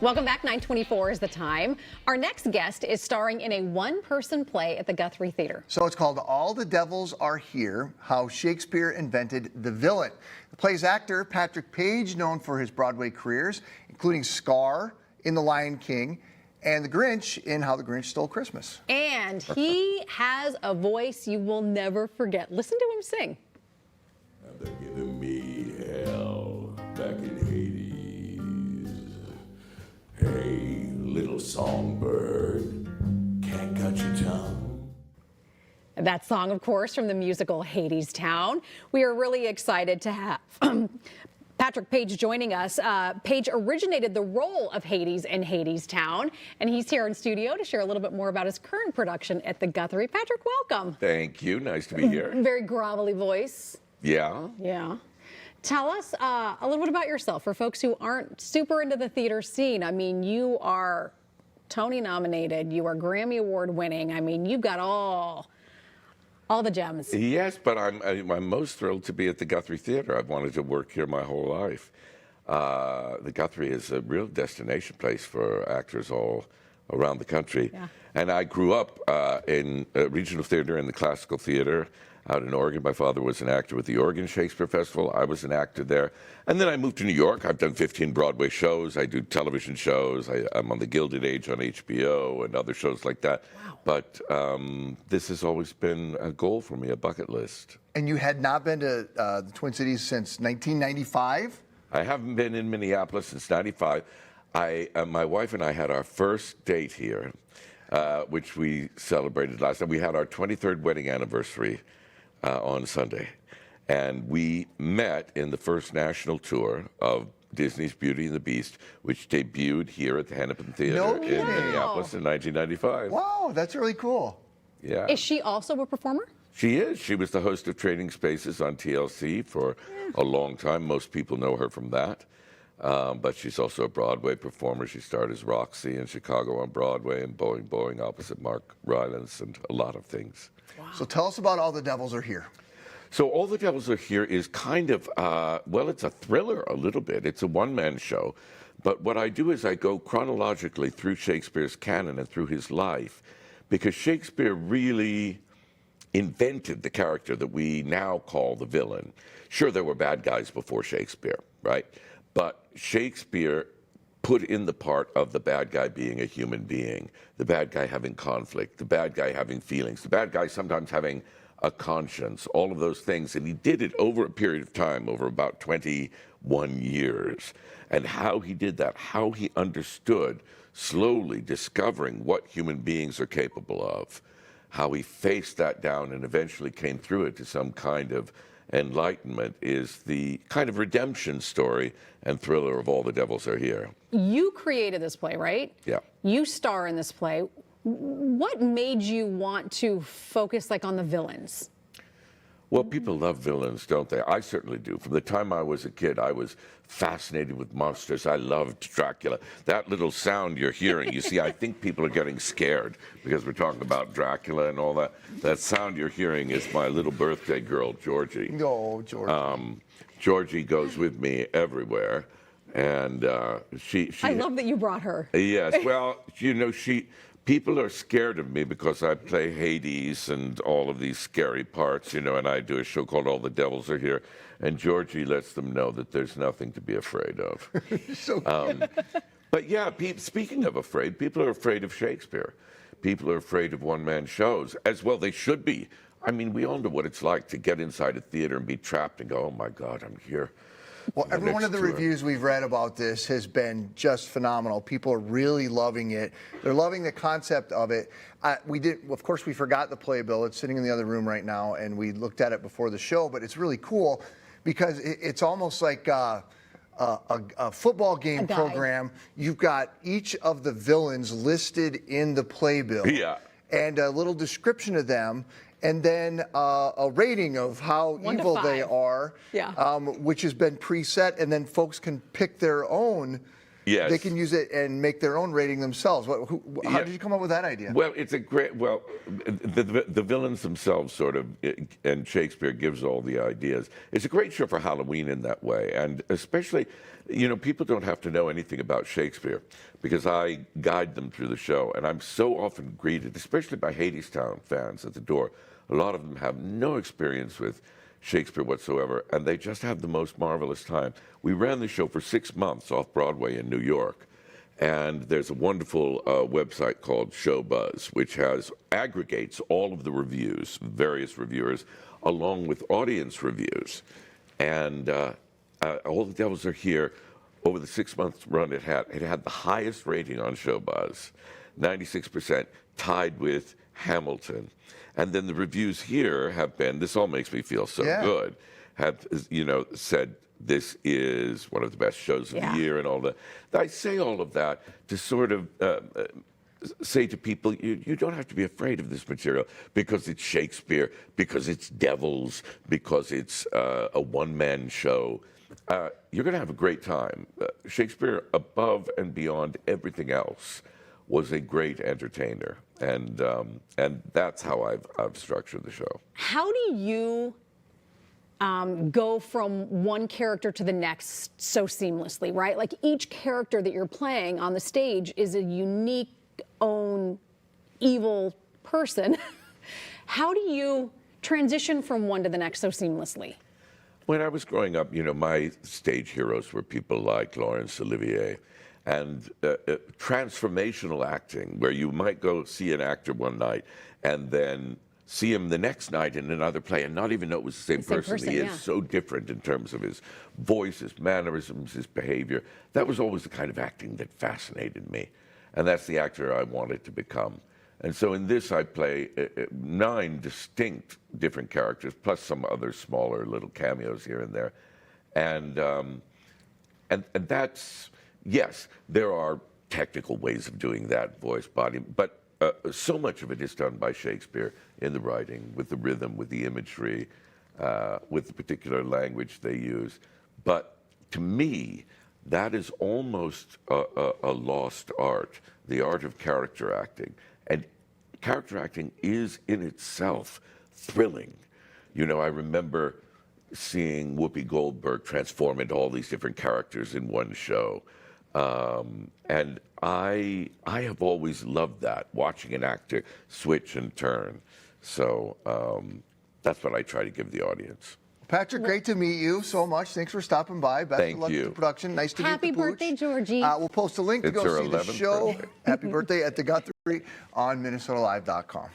Welcome back. 9:24 is the time. Our next guest is starring in a one-person play at the Guthrie Theater. So it's called All the Devils Are Here, How Shakespeare Invented the Villain. The play's actor, Patrick Page, known for his Broadway careers, including Scar in The Lion King and The Grinch in How the Grinch Stole Christmas. And he has a voice you will never forget. Listen to him sing. They're giving me hell back in Hades. Hey, little songbird, can't cut your tongue. That song, of course, from the musical Hadestown. We are really excited to have Patrick Page joining us. Page originated the role of Hades in Hadestown, and he's here in studio to share a little bit more about his current production at the Guthrie. Patrick, welcome. Thank you. Nice to be here. Very grovelly voice. Yeah. Yeah. Tell us a little bit about yourself for folks who aren't super into the theater scene. I mean, you are Tony nominated, you are Grammy Award winning. I mean, you've got all the gems. Yes, but I'm most thrilled to be at the Guthrie Theater. I've wanted to work here my whole life. The Guthrie is a real destination place for actors all around the country. Yeah. And I grew up in regional theater and the classical theater out in Oregon. My father was an actor with the Oregon Shakespeare Festival. I was an actor there. And then I moved to New York. I've done 15 Broadway shows. I do television shows. I'm on The Gilded Age on HBO and other shows like that. Wow. But this has always been a goal for me, a bucket list. And you had not been to the Twin Cities since 1995? I haven't been in Minneapolis since '95. My wife and I had our first date here, which we celebrated last night. We had our 23rd wedding anniversary on Sunday. And we met in the first national tour of Disney's Beauty and the Beast, which debuted here at the Hennepin Theater in Minneapolis in 1995. Wow, that's really cool. Yeah. Is she also a performer? She is. She was the host of Trading Spaces on TLC for a long time. Most people know her from that. But she's also a Broadway performer. She starred as Roxy in Chicago on Broadway and Boing Boing opposite Mark Rylance and a lot of things. Wow. So tell us about All the Devils Are Here. So All the Devils Are Here is kind of, well, it's a thriller a little bit. It's a one-man show. But what I do is I go chronologically through Shakespeare's canon and through his life, because Shakespeare really invented the character that we now call the villain. Sure, there were bad guys before Shakespeare, right? But Shakespeare put in the part of the bad guy being a human being, the bad guy having conflict, the bad guy having feelings, the bad guy sometimes having a conscience, all of those things. And he did it over a period of time, over about 21 years. And how he did that, how he understood, slowly discovering what human beings are capable of, how he faced that down and eventually came through it to some kind of enlightenment, is the kind of redemption story and thriller of All the Devils Are Here. You created this play, right? Yeah. You star in this play. What made you want to focus on the villains? Well, people love villains, don't they? I certainly do. From the time I was a kid, I was fascinated with monsters. I loved Dracula. That little sound you're hearing, you see, I think people are getting scared because we're talking about Dracula and all that. That sound you're hearing is my little birthday girl, Georgie. Oh, Georgie. Georgie goes with me everywhere. And she I love that you brought her. Yes, well, you know, people are scared of me because I play Hades and all of these scary parts, you know, and I do a show called All the Devils Are Here. And Georgie lets them know that there's nothing to be afraid of. But yeah, speaking of afraid, people are afraid of Shakespeare. People are afraid of one-man shows, as well they should be. I mean, we all know what it's like to get inside a theater and be trapped and go, oh my God, I'm here. Well, every one of the reviews we've read about this has been just phenomenal. People are really loving it. They're loving the concept of it. Of course, we forgot the playbill. It's sitting in the other room right now, and we looked at it before the show, but it's really cool because it's almost like a football game program. You've got each of the villains listed in the playbill. Yeah. And a little description of them. And then a rating of how evil they are, which has been preset, and then folks can pick their own Yes. they can use it and make their own rating themselves. How did you come up with that idea? Well, it's a great. Well, the villains themselves sort of, and Shakespeare gives all the ideas. It's a great show for Halloween in that way, and especially, people don't have to know anything about Shakespeare because I guide them through the show, and I'm so often greeted, especially by Hadestown fans at the door. A lot of them have no experience with Shakespeare whatsoever, and they just have the most marvelous time. We ran the show for 6 months off Broadway in New York. And there's a wonderful website called Showbuzz, which aggregates all of the reviews, various reviewers, along with audience reviews. And All the Devils Are Here, over the 6 months run it had the highest rating on Showbuzz, 96%, tied with Hamilton. And then the reviews here have been, this all makes me feel so good, have said, this is one of the best shows of the year and all that. I say all of that to sort of say to people, you don't have to be afraid of this material because it's Shakespeare, because it's devils, because it's a one-man show. You're going to have a great time. Shakespeare, above and beyond everything else, was a great entertainer. And that's how I've structured the show. How do you go from one character to the next so seamlessly, right? Like each character that you're playing on the stage is a unique, own, evil person. How do you transition from one to the next so seamlessly? When I was growing up, my stage heroes were people like Laurence Olivier. And transformational acting, where you might go see an actor one night and then see him the next night in another play and not even know it was the same person. He is so different in terms of his voice, his mannerisms, his behavior. That was always the kind of acting that fascinated me. And that's the actor I wanted to become. And so in this, I play 9 distinct different characters, plus some other smaller little cameos here and there. And that's, yes, there are technical ways of doing that, voice, body, but so much of it is done by Shakespeare in the writing, with the rhythm, with the imagery, with the particular language they use. But to me, that is almost a lost art, the art of character acting. And character acting is in itself thrilling. I remember seeing Whoopi Goldberg transform into all these different characters in one show. And I have always loved that, watching an actor switch and turn. So that's what I try to give the audience. Patrick, great to meet you so much. Thanks for stopping by. Best Thank of luck you. with the production. Nice to meet you. Happy birthday, Georgie. We'll post a link to It's go her see the 11th show. birthday. Happy birthday at the Guthrie on MinnesotaLive.com.